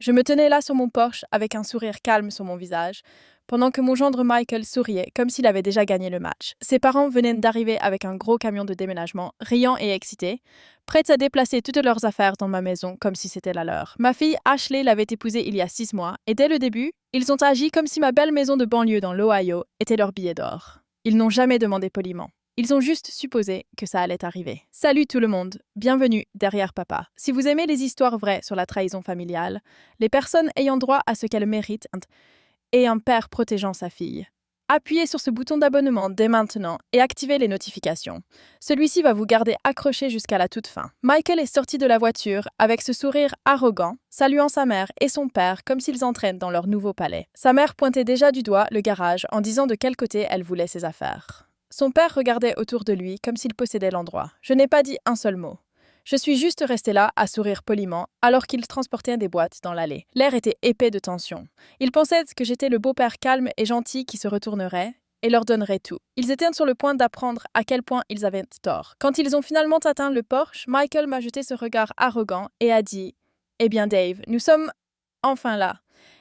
Je me tenais là sur mon porche avec un sourire calme sur mon visage, pendant que mon gendre Michael souriait comme s'il avait déjà gagné le match. Ses parents venaient d'arriver avec un gros camion de déménagement, riants et excités, prêts à déplacer toutes leurs affaires dans ma maison comme si c'était la leur. Ma fille Ashley l'avait épousé il y a 6 mois, et dès le début, ils ont agi comme si ma belle maison de banlieue dans l'Ohio était leur billet d'or. Ils n'ont jamais demandé poliment. Ils ont juste supposé que ça allait arriver. Salut tout le monde, bienvenue derrière papa. Si vous aimez les histoires vraies sur la trahison familiale, les personnes ayant droit à ce qu'elles méritent et un père protégeant sa fille, appuyez sur ce bouton d'abonnement dès maintenant et activez les notifications. Celui-ci va vous garder accroché jusqu'à la toute fin. Michael est sorti de la voiture avec ce sourire arrogant, saluant sa mère et son père comme s'ils entraînent dans leur nouveau palais. Sa mère pointait déjà du doigt le garage en disant de quel côté elle voulait ses affaires. Son père regardait autour de lui comme s'il possédait l'endroit. Je n'ai pas dit un seul mot. Je suis juste resté là à sourire poliment alors qu'il transportait des boîtes dans l'allée. L'air était épais de tension. Ils pensaient que j'étais le beau-père calme et gentil qui se retournerait et leur donnerait tout. Ils étaient sur le point d'apprendre à quel point ils avaient tort. Quand ils ont finalement atteint le porche, Michael m'a jeté ce regard arrogant et a dit « Eh bien Dave, nous sommes enfin là.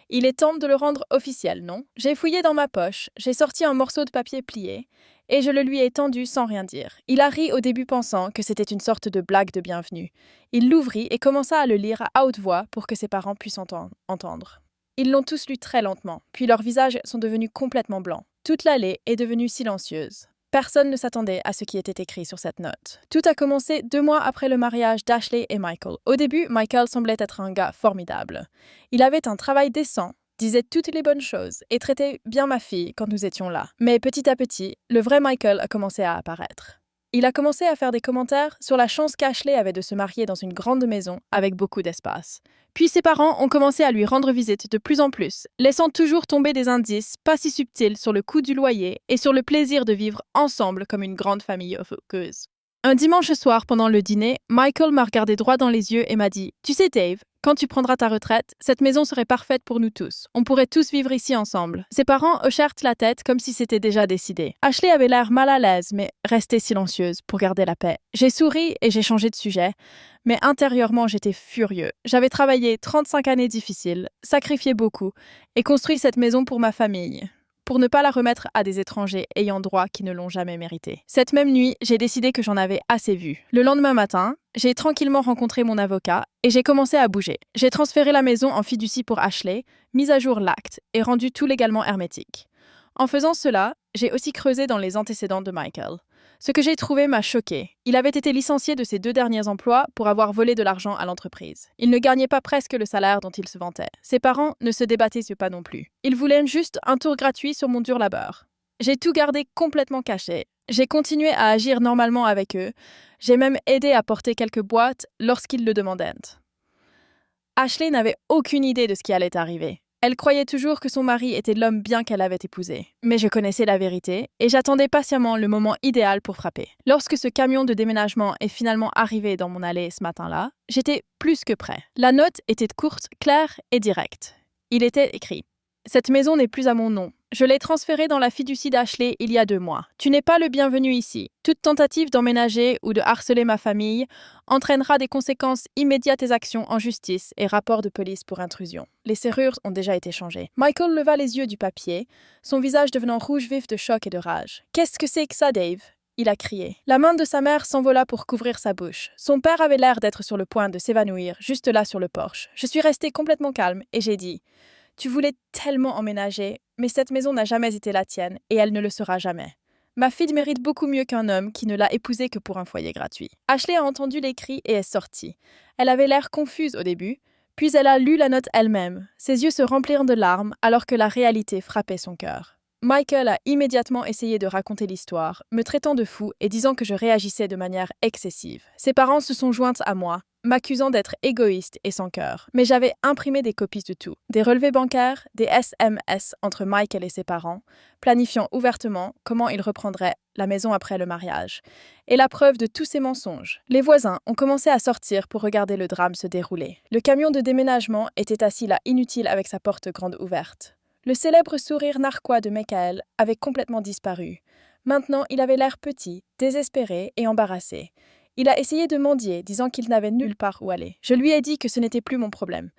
Il est temps de le rendre officiel, non ?» J'ai fouillé dans ma poche, j'ai sorti un morceau de papier plié et je le lui ai tendu sans rien dire. Il a ri au début pensant que c'était une sorte de blague de bienvenue. Il l'ouvrit et commença à le lire à haute voix pour que ses parents puissent entendre. Ils l'ont tous lu très lentement, puis leurs visages sont devenus complètement blancs. Toute l'allée est devenue silencieuse. Personne ne s'attendait à ce qui était écrit sur cette note. Tout a commencé 2 mois après le mariage d'Ashley et Michael. Au début, Michael semblait être un gars formidable. Il avait un travail décent, disait toutes les bonnes choses et traitait bien ma fille quand nous étions là. Mais petit à petit, le vrai Michael a commencé à apparaître. Il a commencé à faire des commentaires sur la chance qu'Ashley avait de se marier dans une grande maison avec beaucoup d'espace. Puis ses parents ont commencé à lui rendre visite de plus en plus, laissant toujours tomber des indices pas si subtils sur le coût du loyer et sur le plaisir de vivre ensemble comme une grande famille foqueuse. Un dimanche soir, pendant le dîner, Michael m'a regardé droit dans les yeux et m'a dit « Tu sais Dave, quand tu prendras ta retraite, cette maison serait parfaite pour nous tous. On pourrait tous vivre ici ensemble. » Ses parents hochèrent la tête comme si c'était déjà décidé. Ashley avait l'air mal à l'aise, mais restait silencieuse pour garder la paix. J'ai souri et j'ai changé de sujet, mais intérieurement j'étais furieux. J'avais travaillé 35 années difficiles, sacrifié beaucoup et construit cette maison pour ma famille, pour ne pas la remettre à des étrangers ayant droit qui ne l'ont jamais mérité. Cette même nuit, j'ai décidé que j'en avais assez vu. Le lendemain matin, j'ai tranquillement rencontré mon avocat et j'ai commencé à bouger. J'ai transféré la maison en fiducie pour Ashley, mis à jour l'acte et rendu tout légalement hermétique. En faisant cela, j'ai aussi creusé dans les antécédents de Michael. Ce que j'ai trouvé m'a choqué. Il avait été licencié de ses 2 derniers emplois pour avoir volé de l'argent à l'entreprise. Il ne gagnait pas presque le salaire dont il se vantait. Ses parents ne se débattaient pas non plus. Ils voulaient juste un tour gratuit sur mon dur labeur. J'ai tout gardé complètement caché. J'ai continué à agir normalement avec eux. J'ai même aidé à porter quelques boîtes lorsqu'ils le demandaient. Ashley n'avait aucune idée de ce qui allait arriver. Elle croyait toujours que son mari était l'homme bien qu'elle avait épousé. Mais je connaissais la vérité et j'attendais patiemment le moment idéal pour frapper. Lorsque ce camion de déménagement est finalement arrivé dans mon allée ce matin-là, j'étais plus que prêt. La note était courte, claire et directe. Il était écrit « Cette maison n'est plus à mon nom. Je l'ai transférée dans la fiducie d'Ashley il y a 2 mois. Tu n'es pas le bienvenu ici. Toute tentative d'emménager ou de harceler ma famille entraînera des conséquences immédiates et actions en justice et rapport de police pour intrusion. » Les serrures ont déjà été changées. Michael leva les yeux du papier, son visage devenant rouge vif de choc et de rage. « Qu'est-ce que c'est que ça, Dave ?» il a crié. La main de sa mère s'envola pour couvrir sa bouche. Son père avait l'air d'être sur le point de s'évanouir, juste là sur le porche. Je suis restée complètement calme et j'ai dit « Tu voulais tellement emménager, mais cette maison n'a jamais été la tienne et elle ne le sera jamais. Ma fille mérite beaucoup mieux qu'un homme qui ne l'a épousée que pour un foyer gratuit. » Ashley a entendu les cris et est sortie. Elle avait l'air confuse au début, puis elle a lu la note elle-même. Ses yeux se remplirent de larmes alors que la réalité frappait son cœur. Michael a immédiatement essayé de raconter l'histoire, me traitant de fou et disant que je réagissais de manière excessive. Ses parents se sont joints à moi, m'accusant d'être égoïste et sans cœur. Mais j'avais imprimé des copies de tout. Des relevés bancaires, des SMS entre Michael et ses parents, planifiant ouvertement comment ils reprendraient la maison après le mariage. Et la preuve de tous ces mensonges. Les voisins ont commencé à sortir pour regarder le drame se dérouler. Le camion de déménagement était assis là inutile avec sa porte grande ouverte. Le célèbre sourire narquois de Michael avait complètement disparu. Maintenant, il avait l'air petit, désespéré et embarrassé. Il a essayé de mendier, disant qu'il n'avait nulle part où aller. Je lui ai dit que ce n'était plus mon problème.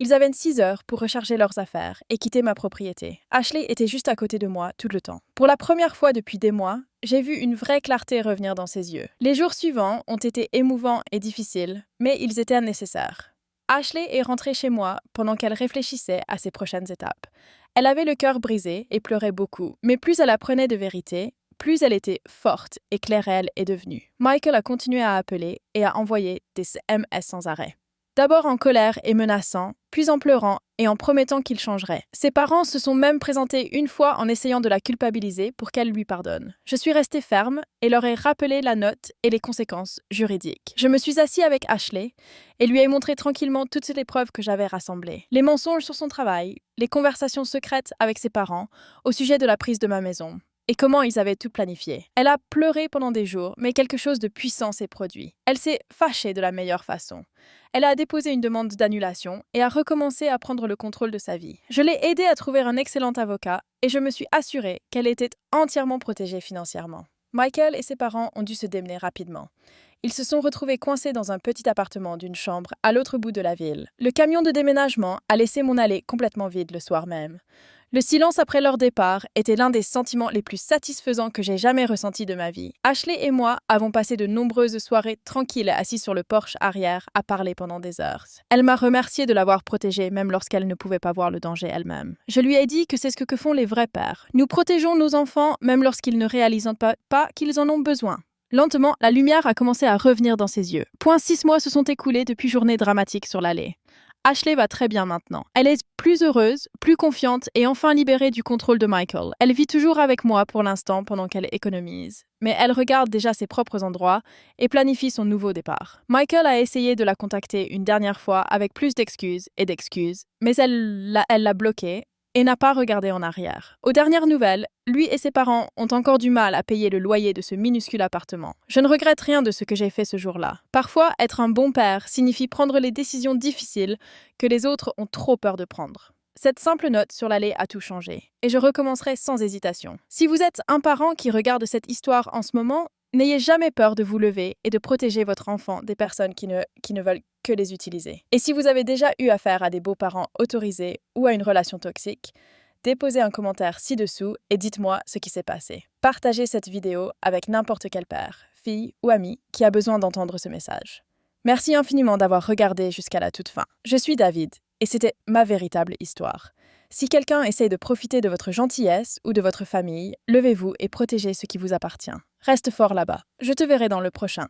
Ils avaient 6 heures pour recharger leurs affaires et quitter ma propriété. Ashley était juste à côté de moi tout le temps. Pour la première fois depuis des mois, j'ai vu une vraie clarté revenir dans ses yeux. Les jours suivants ont été émouvants et difficiles, mais ils étaient nécessaires. Ashley est rentrée chez moi pendant qu'elle réfléchissait à ses prochaines étapes. Elle avait le cœur brisé et pleurait beaucoup, mais plus elle apprenait de vérité, plus elle était forte et claire elle est devenue. Michael a continué à appeler et à envoyer des SMS sans arrêt. D'abord en colère et menaçant, puis en pleurant et en promettant qu'il changerait. Ses parents se sont même présentés une fois en essayant de la culpabiliser pour qu'elle lui pardonne. Je suis restée ferme et leur ai rappelé la note et les conséquences juridiques. Je me suis assise avec Ashley et lui ai montré tranquillement toutes les preuves que j'avais rassemblées. Les mensonges sur son travail, les conversations secrètes avec ses parents au sujet de la prise de ma maison. Et comment ils avaient tout planifié. Elle a pleuré pendant des jours, mais quelque chose de puissant s'est produit. Elle s'est fâchée de la meilleure façon. Elle a déposé une demande d'annulation et a recommencé à prendre le contrôle de sa vie. Je l'ai aidée à trouver un excellent avocat et je me suis assurée qu'elle était entièrement protégée financièrement. Michael et ses parents ont dû se démener rapidement. Ils se sont retrouvés coincés dans un petit appartement d'une chambre à l'autre bout de la ville. Le camion de déménagement a laissé mon allée complètement vide le soir même. Le silence après leur départ était l'un des sentiments les plus satisfaisants que j'ai jamais ressentis de ma vie. Ashley et moi avons passé de nombreuses soirées tranquilles assis sur le porche arrière à parler pendant des heures. Elle m'a remercié de l'avoir protégée même lorsqu'elle ne pouvait pas voir le danger elle-même. Je lui ai dit que c'est ce que font les vrais pères. Nous protégeons nos enfants même lorsqu'ils ne réalisent pas qu'ils en ont besoin. Lentement, la lumière a commencé à revenir dans ses yeux. 6 mois se sont écoulés depuis journées dramatiques sur l'allée. Ashley va très bien maintenant. Elle est plus heureuse, plus confiante et enfin libérée du contrôle de Michael. Elle vit toujours avec moi pour l'instant pendant qu'elle économise. Mais elle regarde déjà ses propres endroits et planifie son nouveau départ. Michael a essayé de la contacter une dernière fois avec plus d'excuses, mais elle l'a bloquée et n'a pas regardé en arrière. Aux dernières nouvelles, lui et ses parents ont encore du mal à payer le loyer de ce minuscule appartement. Je ne regrette rien de ce que j'ai fait ce jour-là. Parfois, être un bon père signifie prendre les décisions difficiles que les autres ont trop peur de prendre. Cette simple note sur l'allée a tout changé, et je recommencerai sans hésitation. Si vous êtes un parent qui regarde cette histoire en ce moment, n'ayez jamais peur de vous lever et de protéger votre enfant des personnes qui ne veulent que les utiliser. Et si vous avez déjà eu affaire à des beaux-parents autorisés ou à une relation toxique, déposez un commentaire ci-dessous et dites-moi ce qui s'est passé. Partagez cette vidéo avec n'importe quel père, fille ou ami qui a besoin d'entendre ce message. Merci infiniment d'avoir regardé jusqu'à la toute fin. Je suis David et c'était ma véritable histoire. Si quelqu'un essaye de profiter de votre gentillesse ou de votre famille, levez-vous et protégez ce qui vous appartient. Reste fort là-bas. Je te verrai dans le prochain.